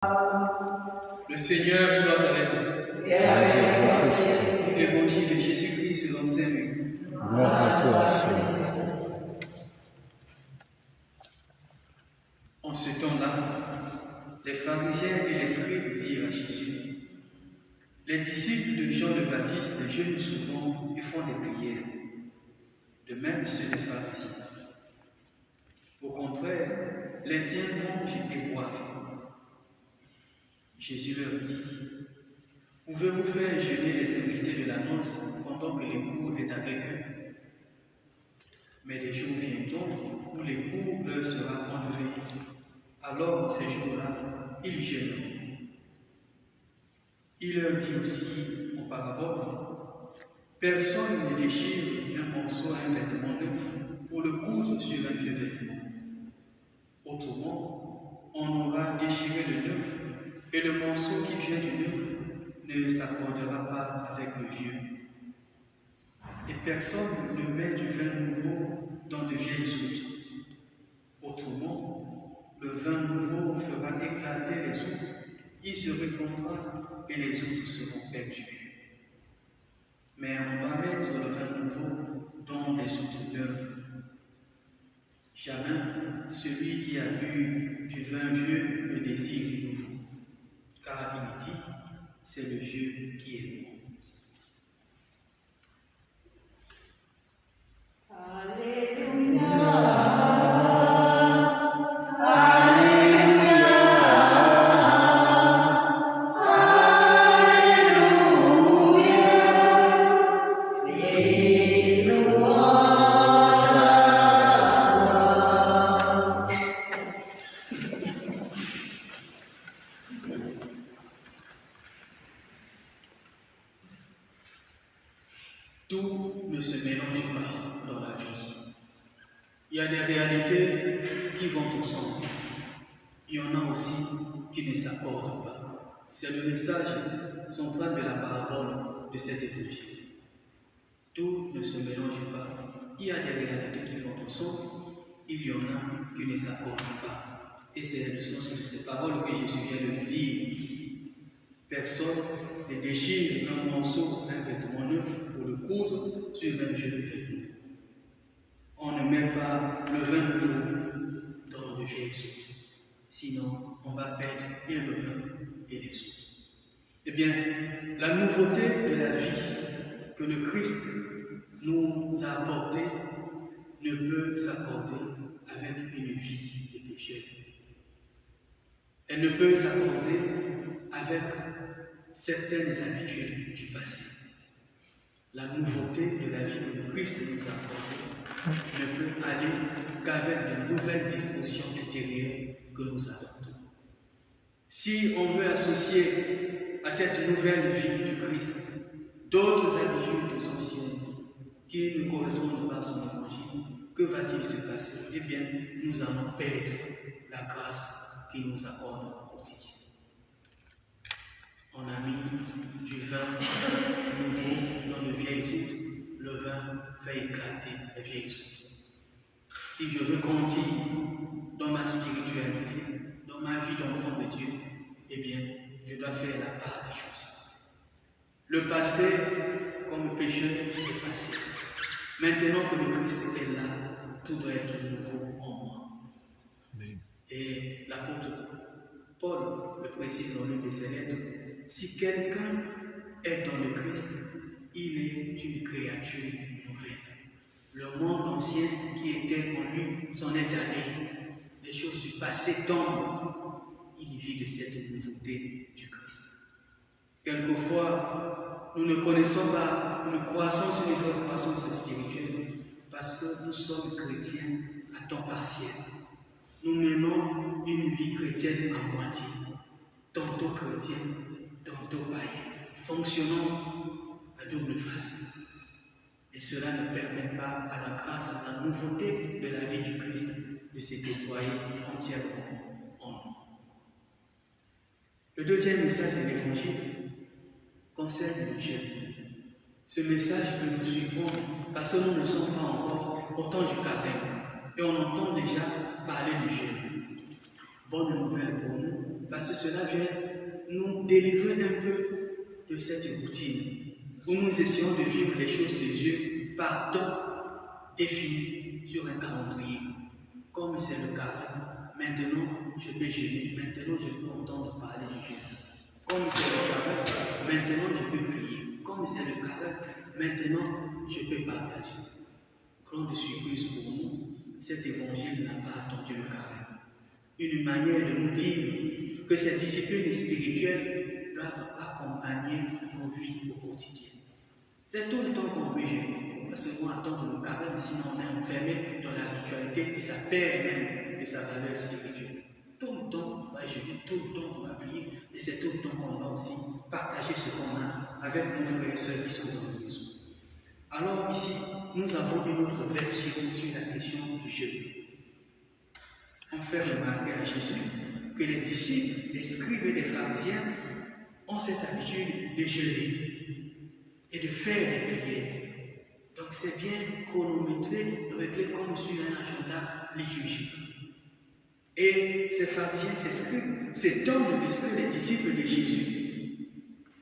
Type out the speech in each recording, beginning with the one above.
Le Seigneur soit avec vous. Et avec votre esprit. Évangile de Jésus-Christ selon Saint Luc. Gloire à toi, Seigneur. En ce temps-là, les pharisiens et les scribes dirent à Jésus: les disciples de Jean le Baptiste jeûnent souvent et font des prières, de même ceux des pharisiens. Au contraire, les tiens mangent et boivent. Jésus leur dit: pouvez-vous faire jeûner les invités de la noce pendant que l'époux est avec eux? Mais des jours viendront où l'époux leur sera enlevé. Alors, ces jours-là, ils jeûneront. Il leur dit aussi en parabole: personne ne déchire un morceau à un vêtement neuf pour le coudre sur un vieux vêtement. Autrement, on aura déchiré le neuf, et le morceau qui vient du neuf ne s'accordera pas avec le vieux. Et personne ne met du vin nouveau dans de vieilles outres. Autrement, le vin nouveau fera éclater les outres, il se répandra et les outres seront perdues. Mais on va mettre le vin nouveau dans les outres neuves. Jamais celui qui a bu du vin vieux ne désire du nouveau, car il dit: c'est le vieux qui est bon. Tout ne se mélange pas dans la vie. Il y a des réalités qui vont ensemble. Il y en a aussi qui ne s'accordent pas. C'est le message central de la parabole de cet évangile. Tout ne se mélange pas. Il y a des réalités qui vont ensemble. Il y en a qui ne s'accordent pas. Et c'est le sens de ces paroles que Jésus vient de nous dire. Personne ne déchire un morceau, un vêtement neuf pour le coudre sur un vieux vêtement. On ne met pas le vin nouveau dans de vieilles outres. Sinon, on va perdre et le vin et les outres. Eh bien, la nouveauté de la vie que le Christ nous a apportée ne peut s'accorder avec une vie de pécheur. Elle ne peut s'accorder avec certaines habitudes du passé. La nouveauté de la vie que le Christ nous a apportée ne peut aller qu'avec de nouvelles dispositions intérieures que nous adoptons. Si on veut associer à cette nouvelle vie du Christ d'autres habitudes anciennes qui ne correspondent pas à son évangile, que va-t-il se passer? Eh bien, nous allons perdre la grâce qu'il nous accorde au quotidien. On a mis du vin nouveau dans de vieilles outres, le vin fait éclater les vieilles outres. Si je veux grandir dans ma spiritualité, dans ma vie d'enfant de Dieu, eh bien, je dois faire la part des choses. Le passé, comme pécheur, est passé. Maintenant que le Christ est là, tout doit être nouveau en moi. Amen. Et l'apôtre Paul le précise dans l'une de ses lettres: si quelqu'un est dans le Christ, il est une créature nouvelle. Le monde ancien qui était en lui s'en est allé. Les choses du passé tombent. Il y vit de cette nouveauté du Christ. Quelquefois, nous ne connaissons pas une croissance, une vraie croissance spirituelle, parce que nous sommes chrétiens à temps partiel. Nous menons une vie chrétienne à moitié, tantôt chrétienne, tantôt païen, fonctionnant à double face. Et cela ne permet pas à la grâce, à la nouveauté de la vie du Christ de se déployer entièrement en nous. Le deuxième message de l'Évangile concerne le jeûne. Ce message peut nous surprendre parce que nous ne sommes pas encore au temps du carême et on entend déjà parler du jeûne. Bonne nouvelle pour nous, parce que cela vient nous délivrer un peu de cette routine où nous essayons de vivre les choses de Dieu par temps défini sur un calendrier. Comme c'est le carême, maintenant je peux jeûner, maintenant je peux entendre parler du jeûne. Comme c'est le carême, maintenant je peux prier. Comme c'est le carême, maintenant je peux partager. Grande surprise pour nous, cet évangile n'a pas attendu le carême. Une manière de nous dire que ces disciplines spirituelles doivent accompagner nos vies au quotidien. C'est tout le temps qu'on peut gérer. Parce que nous attendre le carême, sinon on est enfermé dans la ritualité et ça perd même de sa valeur spirituelle. Tout le temps on va gérer, tout le temps on va prier et c'est tout le temps qu'on va aussi partager ce qu'on a avec nos frères et sœurs qui sont dans la maison. Alors ici, nous avons une autre version sur la question du jeûne. On fait remarquer à Jésus que les disciples, les scribes et les pharisiens ont cette habitude de jeûner et de faire des prières. Donc c'est bien chronométré, réglé comme sur un agenda liturgique. Et ces pharisiens, ces scribes, s'étonnent de ce que les disciples de Jésus,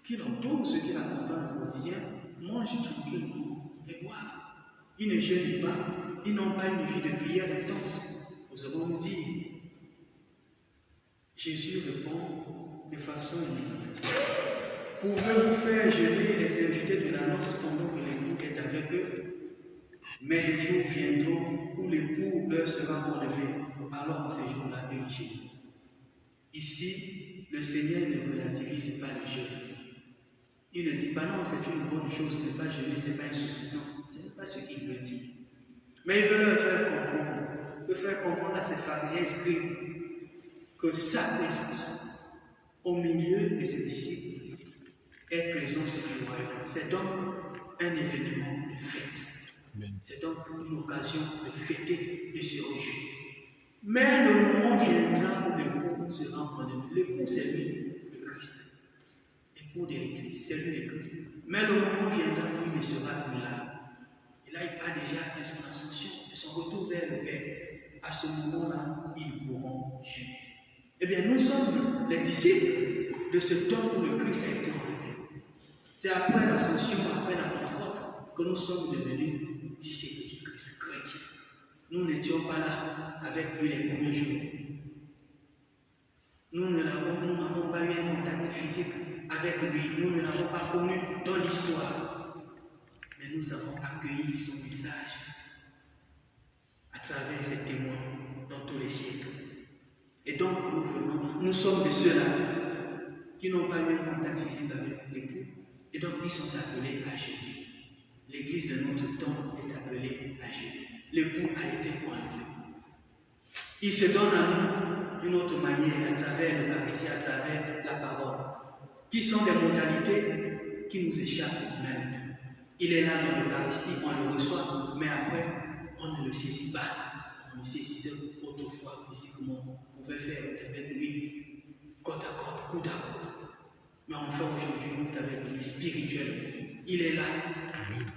qui l'entourent, ceux qui l'accompagnent au quotidien, mangent tranquillement et boivent. Ils ne jeûnent pas, ils n'ont pas une vie de prière intense. Nous allons nous dire, Jésus répond de façon énigmatique. Pouvez-vous faire jeûner les invités de la noce pendant que l'époux est avec eux? Mais les jours viendront où l'époux leur sera enlevé, alors en ces jours-là, ils jeûneront. Ici, le Seigneur ne relativise pas le jeûne. Il ne dit pas non, c'est une bonne chose, ne pas jeûner, ce n'est pas un souci. Non, ce n'est pas ce qu'il veut dire. Mais il veut leur faire comprendre, à ces pharisiens scribes que sa présence au milieu de ses disciples est présence du royaume. C'est donc un événement de fête. C'est donc une occasion de fêter, de se réjouir. Mais le moment viendra où l'époux sera enlevé. L'époux, c'est lui, le Christ. L'époux de l'Église, c'est lui le Christ. Mais le moment viendra où il ne sera plus là. Et là, il parle déjà de son ascension, de son retour vers le Père. À ce moment-là, ils pourront jeûner. Eh bien, nous sommes les disciples de ce temps où le Christ a été enlevé. C'est après l'ascension, après la Pentecôte, que nous sommes devenus disciples du Christ, chrétiens. Nous n'étions pas là avec lui les premiers jours. Nous n'avons pas eu un contact physique avec lui. Nous ne l'avons pas connu dans l'histoire. Mais nous avons accueilli son message à travers ses témoins dans tous les siècles. Et donc, nous sommes de ceux-là qui n'ont pas eu un contact physique avec l'époux et donc qui sont appelés à jeûner. L'église de notre temps est appelée à jeûner. L'époux a été enlevé. Il se donne à nous d'une autre manière, à travers l'Eucharistie, à travers la parole, qui sont des modalités qui nous échappent même. Il est là dans l'Eucharistie, on le reçoit, mais après, on ne le saisit pas. On le saisissait autrefois physiquement. On pouvait faire avec lui côte à côte, coude à coude. Mais on fait aujourd'hui avec lui spirituellement. Il est là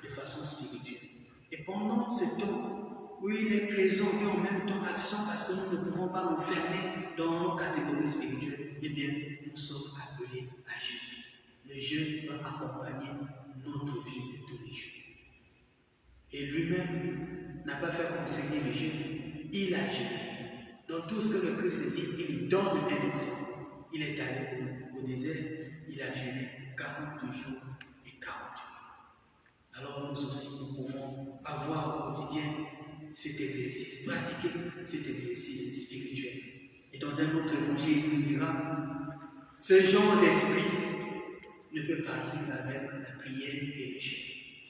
de façon spirituelle. Et pendant ce temps où il est présent et en même temps absent parce que nous ne pouvons pas nous fermer dans nos catégories spirituelles, eh bien, nous sommes appelés à jeûner. Le jeûne doit accompagner notre vie de tous les jours. Et lui-même n'a pas fait enseigner le jeûne, il a jeûné. Dans tout ce que le Christ dit, il donne un exemple. Il est allé au désert, il a jeûné 40 jours et 40 nuits. Alors nous aussi, nous pouvons avoir au quotidien cet exercice, pratiquer cet exercice spirituel. Et dans un autre évangile, il nous dira, ce genre d'esprit ne peut partir avec la prière et le jeûne.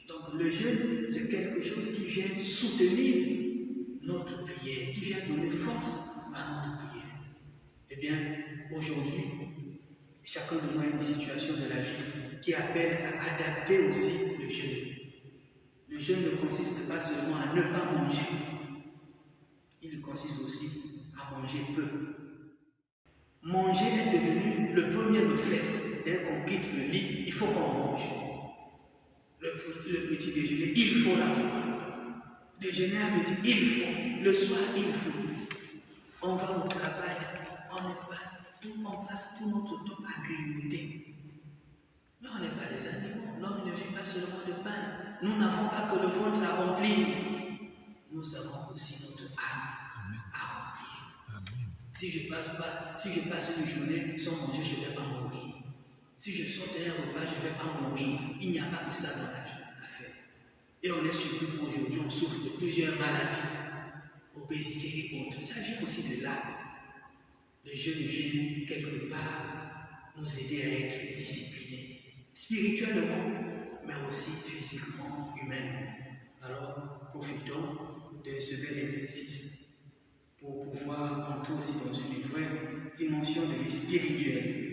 Donc le jeûne, c'est quelque chose qui vient soutenir notre prière, qui vient donner force à notre prière. Eh bien, aujourd'hui, chacun de nous a une situation de la vie qui appelle à adapter aussi le jeûne. Le jeûne ne consiste pas seulement à ne pas manger, il consiste aussi à manger peu. Manger est devenu le premier réflexe. Dès qu'on quitte le lit, il faut qu'on mange. Le petit déjeuner, il faut l'avoir. Déjeuner à midi, il faut. Le soir, il faut. On va au travail, on ne passe on passe tout notre temps à grignoter. Mais on n'est pas des animaux. L'homme ne vit pas seulement de pain. Nous n'avons pas que le ventre à remplir. Nous avons aussi notre âme à remplir. Si je passe une journée sans manger, je ne vais pas mourir. Si je saute un repas, je ne vais pas mourir. Il n'y a pas que ça dans la vie à faire. Et on est surtout aujourd'hui, on souffre de plusieurs maladies, obésité et autres. Ça vient aussi de là. Le jeûne vient quelque part nous aider à être disciplinés, spirituellement, mais aussi physiquement, humainement. Alors, profitons de ce bel exercice pour pouvoir entrer aussi dans une vraie dimension de vie spirituelle.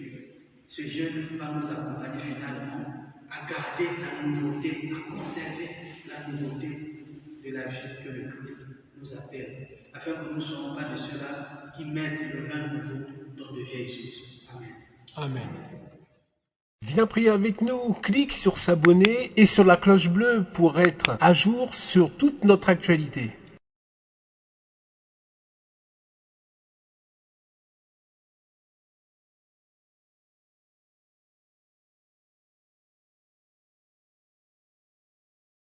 Ce jeûne va nous accompagner finalement à garder la nouveauté, à conserver la nouveauté de la vie que le Christ nous appelle, afin que nous ne soyons pas de ceux-là qui mettent le vin nouveau dans de vieilles choses. Amen. Amen. Viens prier avec nous, clique sur s'abonner et sur la cloche bleue pour être à jour sur toute notre actualité.